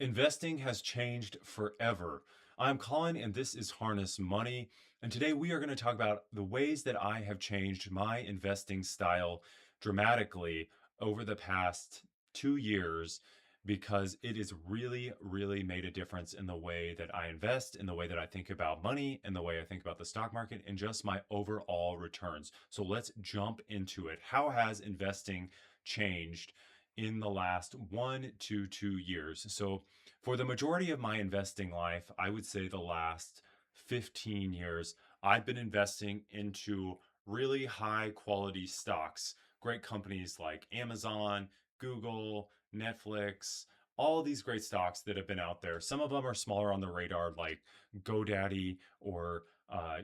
Investing has changed forever. I'm Colin, and this is Harness Money. And today we are going to talk about the ways that I have changed my investing style dramatically over the past 2 years because it has really, really made a difference in the way that I invest, in the way that I think about money, in the way I think about the stock market, and just my overall returns. So let's jump into it. How has investing changed in the last 1 to 2 years? So, for the majority of my investing life, I would say the last 15 years, I've been investing into really high quality stocks, great companies like Amazon, Google, Netflix, all these great stocks that have been out there. Some of them are smaller on the radar, like GoDaddy or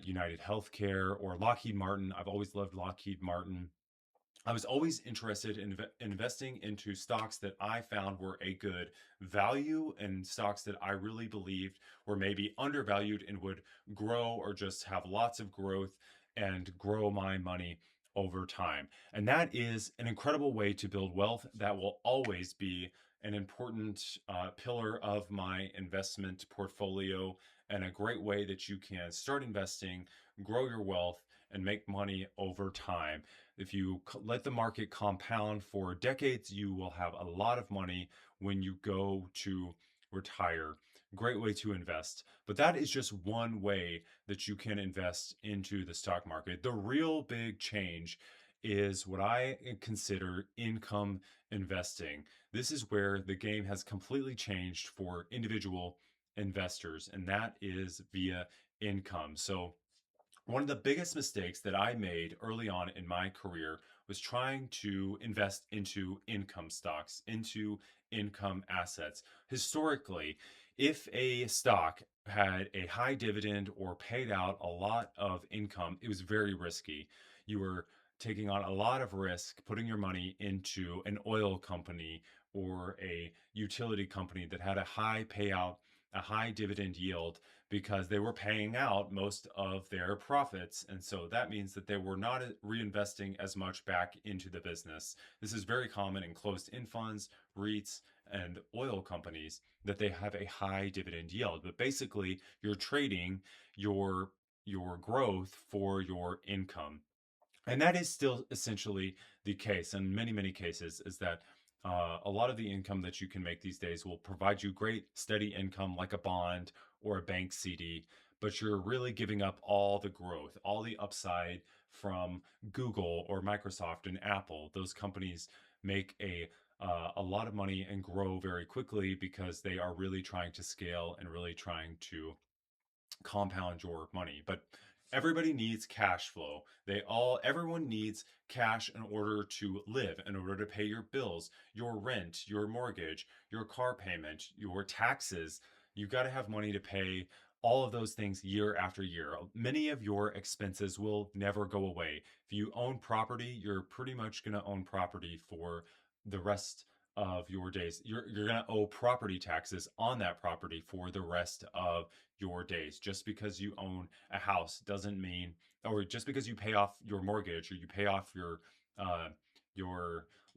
United Healthcare or Lockheed Martin. I've always loved Lockheed Martin. I was always interested in investing into stocks that I found were a good value and stocks that I really believed were maybe undervalued and would grow or just have lots of growth and grow my money over time. And that is an incredible way to build wealth. That will always be an important pillar of my investment portfolio and a great way that you can start investing, grow your wealth, and make money over time. If you let the market compound for decades, you will have a lot of money when you go to retire. Great way to invest. But that is just one way that you can invest into the stock market. The real big change is what I consider income investing. This is where the game has completely changed for individual investors, and that is via income. So, one of the biggest mistakes that I made early on in my career was trying to invest into income stocks, into income assets. Historically, if a stock had a high dividend or paid out a lot of income, it was very risky. You were taking on a lot of risk putting your money into an oil company or a utility company that had a high payout, a high dividend yield, because they were paying out most of their profits. And so that means that they were not reinvesting as much back into the business. This is very common in closed end funds, REITs, and oil companies that they have a high dividend yield. But basically, you're trading your growth for your income. And that is still essentially the case in many, many cases, is that a lot of the income that you can make these days will provide you great steady income like a bond or a bank CD, but you're really giving up all the growth, all the upside from Google or Microsoft and Apple. Those companies make a lot of money and grow very quickly because they are really trying to scale and really trying to compound your money. But everybody needs cash flow. Everyone needs cash in order to live, in order to pay your bills, your rent, your mortgage, your car payment, your taxes. You've got to have money to pay all of those things year after year. Many of your expenses will never go away. If you own property, you're pretty much going to own property for the rest of your days. You're going to owe property taxes on that property for the rest of your days. Just because you own a house doesn't mean, or just because you pay off your mortgage or you pay off your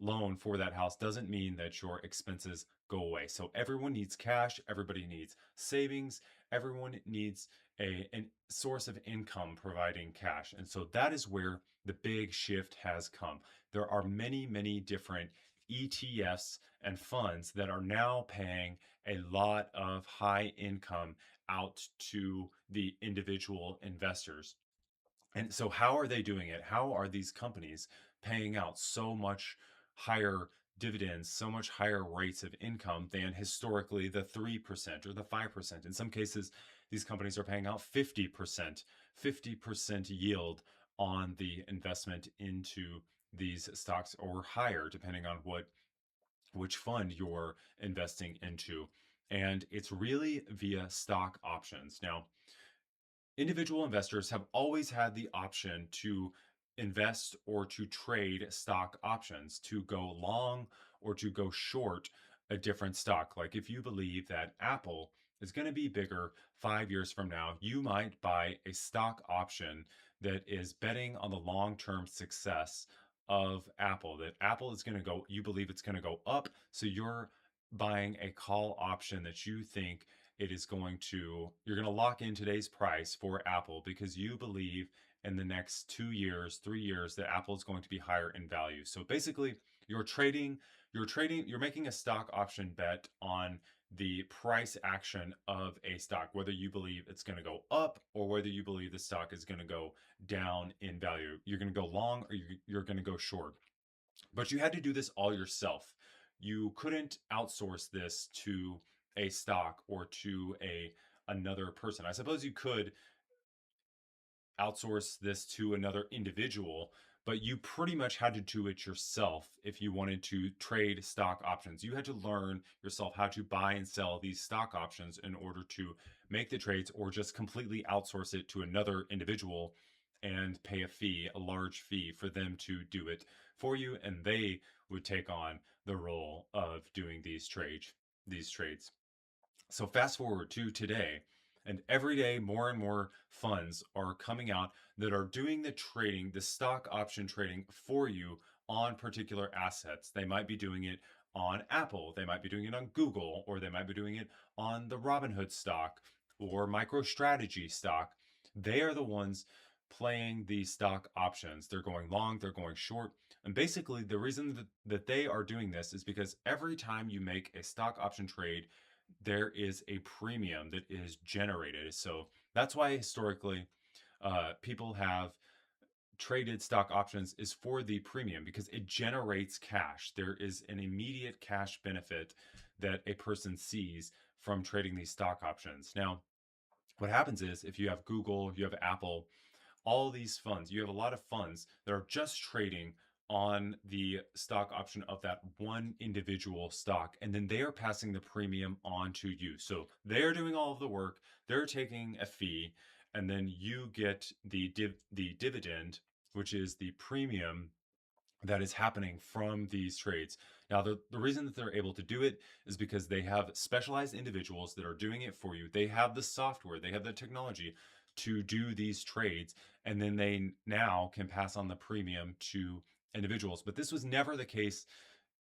loan for that house doesn't mean that your expenses go away. So everyone needs cash, everybody needs savings, everyone needs a source of income providing cash. And so that is where the big shift has come. There are many, many different ETFs and funds that are now paying a lot of high income out to the individual investors. And so, how are they doing it? How are these companies paying out so much higher dividends, so much higher rates of income than historically the 3% or the 5%? In some cases, these companies are paying out 50% yield on the investment into these stocks or higher, depending on which fund you're investing into. And it's really via stock options. Now, individual investors have always had the option to invest or to trade stock options, to go long or to go short a different stock. Like if you believe that Apple is going to be bigger 5 years from now, you might buy a stock option that is betting on the long term success of Apple, that Apple is going to go, you believe it's going to go up. So you're buying a call option that you think you're going to lock in today's price for Apple because you believe in the next 2 years, 3 years that Apple is going to be higher in value. So basically, you're trading, you're making a stock option bet on the price action of a stock, whether you believe it's going to go up or whether you believe the stock is going to go down in value. You're going to go long or you're going to go short. But you had to do this all yourself. You couldn't outsource this to a stock or to another person. I suppose you could outsource this to another individual, but you pretty much had to do it yourself if you wanted to trade stock options. You had to learn yourself how to buy and sell these stock options in order to make the trades, or just completely outsource it to another individual and pay a large fee for them to do it for you, and they would take on the role of doing these trades. So fast forward to today, and every day more and more funds are coming out that are doing the trading, the stock option trading for you on particular assets. They might be doing it on Apple, they might be doing it on Google, or they might be doing it on the Robinhood stock or MicroStrategy stock. They are the ones playing the stock options. They're going long, they're going short. And basically, the reason that they are doing this is because every time you make a stock option trade, there is a premium that is generated. So that's why historically people have traded stock options, is for the premium, because it generates cash. There is an immediate cash benefit that a person sees from trading these stock options. Now, what happens is if you have Google, you have Apple, all these funds, you have a lot of funds that are just trading on the stock option of that one individual stock, and then they are passing the premium on to you. So they're doing all of the work, they're taking a fee, and then you get the dividend, which is the premium that is happening from these trades. Now, the reason that they're able to do it is because they have specialized individuals that are doing it for you. They have the software, they have the technology to do these trades, and then they now can pass on the premium to individuals. But this was never the case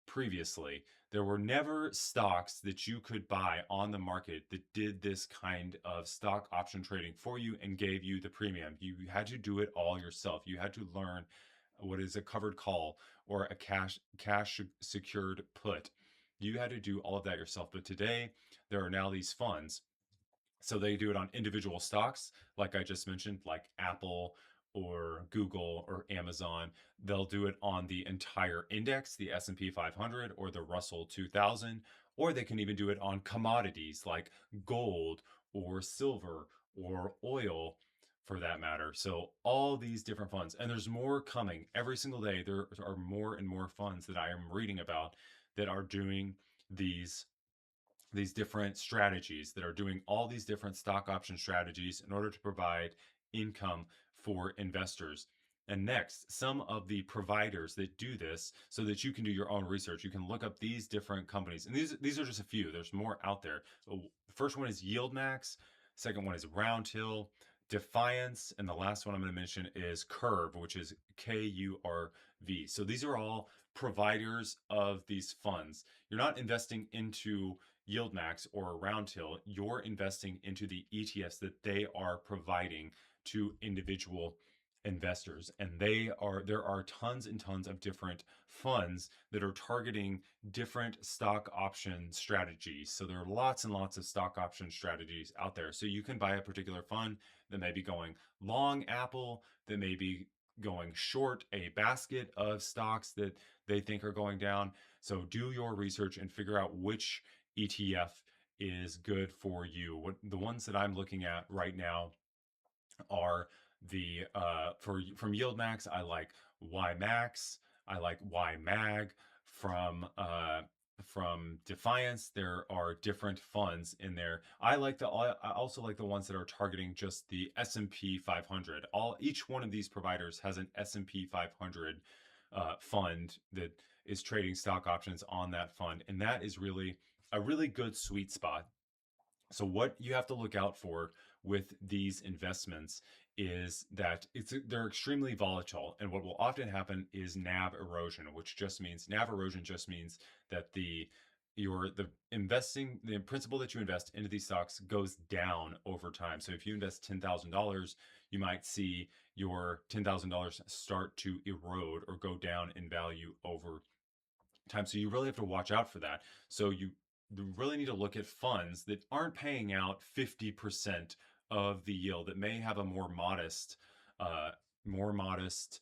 previously. There were never stocks that you could buy on the market that did this kind of stock option trading for you and gave you the premium. You had to do it all yourself. You had to learn what is a covered call or a cash secured put. You had to do all of that yourself. But today, there are now these funds, so they do it on individual stocks, like I just mentioned, like Apple or Google or Amazon. They'll do it on the entire index, the S&P 500 or the Russell 2000, or they can even do it on commodities like gold or silver or oil, for that matter. So all these different funds, and there's more coming every single day. There are more and more funds that I am reading about that are doing these different strategies, that are doing all these different stock option strategies in order to provide income for investors. And next, some of the providers that do this, so that you can do your own research. You can look up these different companies, and these are just a few. There's more out there. So the first one is YieldMax, second one is Roundhill, Defiance, and the last one I'm going to mention is Curve, which is KURV. So these are all providers of these funds. You're not investing into YieldMax or Roundhill, you're investing into the ETFs that they are providing to individual investors. And there are tons and tons of different funds that are targeting different stock option strategies. So there are lots and lots of stock option strategies out there. So you can buy a particular fund that may be going long Apple, that may be going short a basket of stocks that they think are going down. So do your research and figure out which ETF is good for you. What the ones that I'm looking at right now are the from YieldMax, I like YMax, I like YMag. From Defiance, there are different funds in there. I also like the ones that are targeting just the S&P 500. Each one of these providers has an S&P 500 fund that is trading stock options on that fund, and that is really a really good sweet spot. So what you have to look out for with these investments is that they're extremely volatile, and what will often happen is NAV erosion, which just means that the principal that you invest into these stocks goes down over time. So if you invest $10,000, you might see your $10,000 start to erode or go down in value over time. So you really have to watch out for that. So you really need to look at funds that aren't paying out 50% of the yield, that may have a uh, more modest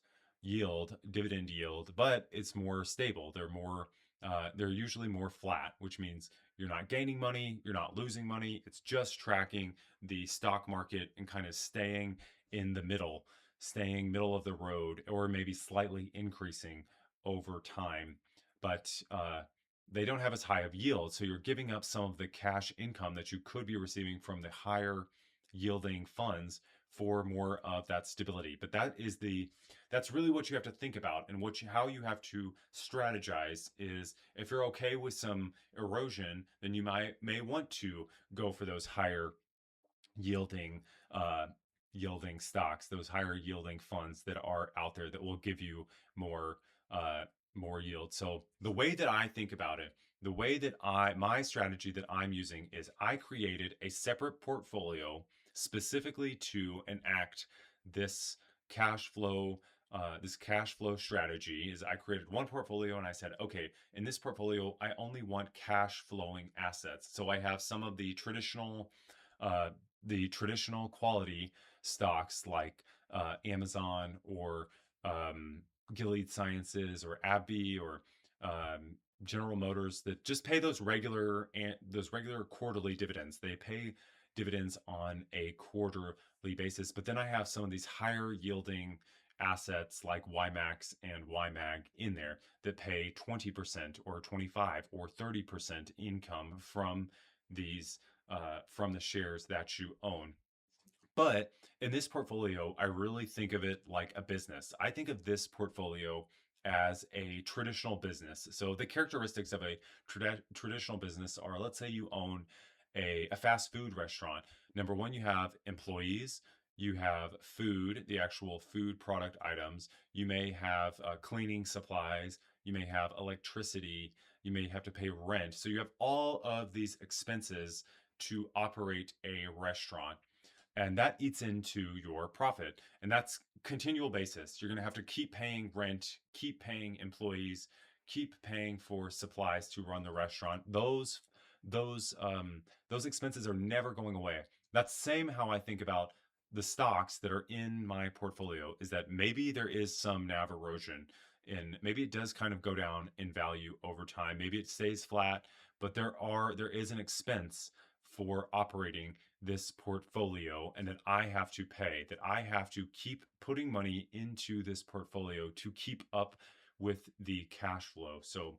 dividend yield, but it's more stable. They're usually more flat, which means you're not gaining money, you're not losing money. It's just tracking the stock market and kind of staying middle of the road, or maybe slightly increasing over time. But they don't have as high of yield. So you're giving up some of the cash income that you could be receiving from the higher yielding funds for more of that stability. But that's really what you have to think about, and how you have to strategize is, if you're okay with some erosion, then you may want to go for those higher yielding uh, yielding stocks, those higher yielding funds that are out there that will give you more uh, more yield. So the way that I think about it, the way that my strategy that I'm using is, I created a separate portfolio specifically to enact this cash flow. This cash flow strategy is, I created one portfolio and I said, okay, in this portfolio, I only want cash flowing assets. So I have some of uh, the traditional quality stocks like Amazon, or um, Gilead Sciences, or AbbVie, or General Motors, that just pay those regular quarterly dividends. They pay dividends on a quarterly basis. But then I have some of these higher yielding assets like YMAX and YMAG in there that pay 20% or 25 or 30% income from the shares that you own. But in this portfolio, I really think of it like a business. I think of this portfolio as a traditional business. So the characteristics of a traditional business are, let's say you own a fast food restaurant. Number one, you have employees, you have food, the actual food product items, you may have cleaning supplies, you may have electricity, you may have to pay rent. So you have all of these expenses to operate a restaurant, and that eats into your profit, and that's continual basis. You're going to have to keep paying rent, keep paying employees, keep paying for supplies to run the restaurant. Those expenses are never going away. That's same how I think about the stocks that are in my portfolio, is that maybe there is some NAV erosion, and maybe it does kind of go down in value over time, maybe it stays flat, but there is an expense for operating this portfolio, and that I have to pay, that I have to keep putting money into this portfolio to keep up with the cash flow. So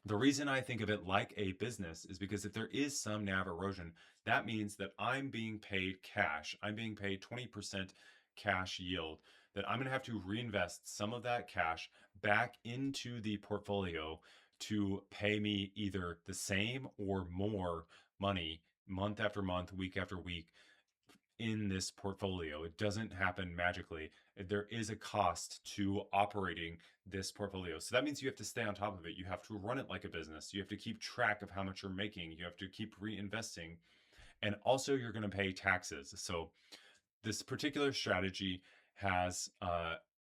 the reason I think of it like a business is because if there is some NAV erosion, that means that I'm being paid cash. I'm being paid 20% cash yield, that I'm going to have to reinvest some of that cash back into the portfolio to pay me either the same or more money month after month, week after week, in this portfolio. It doesn't happen magically. There is a cost to operating this portfolio. So that means you have to stay on top of it. You have to run it like a business. You have to keep track of how much you're making. You have to keep reinvesting. And also, you're going to pay taxes. So this particular strategy has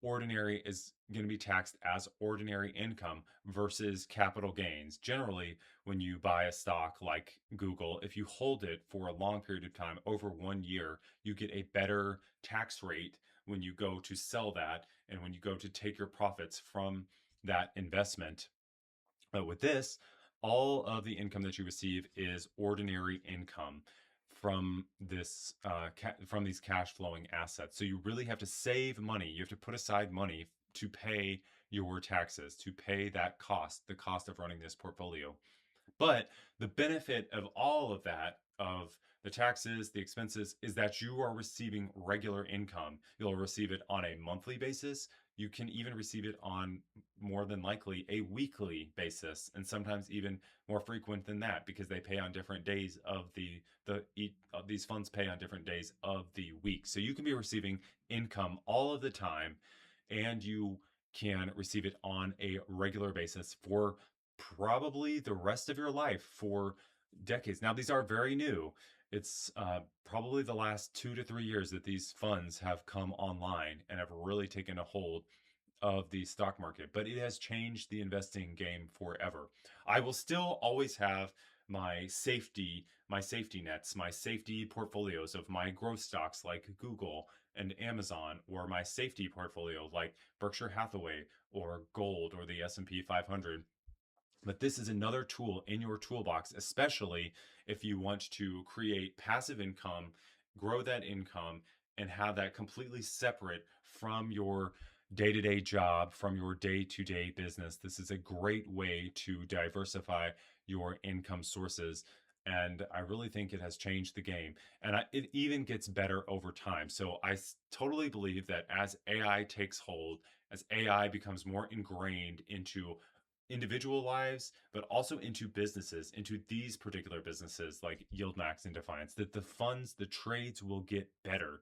ordinary is going to be taxed as ordinary income versus capital gains. Generally, when you buy a stock like Google, if you hold it for a long period of time, over 1 year, you get a better tax rate when you go to sell that, and when you go to take your profits from that investment. But with this, all of the income that you receive is ordinary income from from these cash flowing assets. So you really have to save money. You have to put aside money to pay your taxes, to pay that cost, the cost of running this portfolio. But the benefit of all of that, of the taxes, the expenses, is that you are receiving regular income. You'll receive it on a monthly basis. You can even receive it on, more than likely, a weekly basis, and sometimes even more frequent than that, because they pay on different days of these funds pay on different days of the week. So you can be receiving income all of the time, and you can receive it on a regular basis for probably the rest of your life for decades. Now, these are very new. It's probably the last 2 to 3 years that these funds have come online and have really taken a hold of the stock market, but it has changed the investing game forever. I will still always have my safety nets, my safety portfolios of my growth stocks like Google and Amazon, or my safety portfolio like Berkshire Hathaway or gold or the S&P 500. But this is another tool in your toolbox, especially if you want to create passive income, grow that income, and have that completely separate from your day to day job, from your day to day business. This is a great way to diversify your income sources. And I really think it has changed the game. And it even gets better over time. So I totally believe that as AI takes hold, as AI becomes more ingrained into individual lives, but also into businesses, into these particular businesses like YieldMax and Defiance, that the funds, the trades will get better,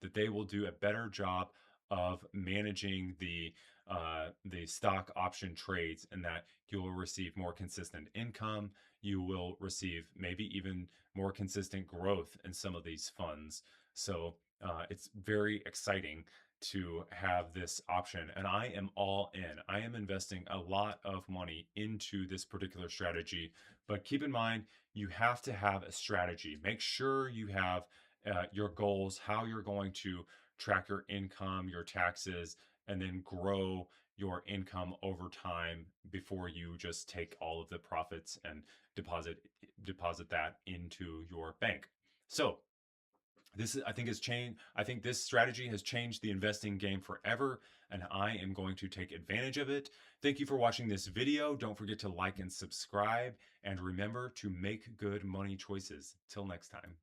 that they will do a better job of managing the stock option trades, and that you will receive more consistent income. You will receive maybe even more consistent growth in some of these funds. So it's very exciting to have this option, and I am all in. I am investing a lot of money into this particular strategy, but keep in mind you have to have a strategy. Make sure you have your goals, how you're going to track your income, your taxes, and then grow your income over time before you just take all of the profits and deposit that into your bank. So this is, I think, has changed. I think this strategy has changed the investing game forever, and I am going to take advantage of it. Thank you for watching this video. Don't forget to like and subscribe, and remember to make good money choices. Till next time.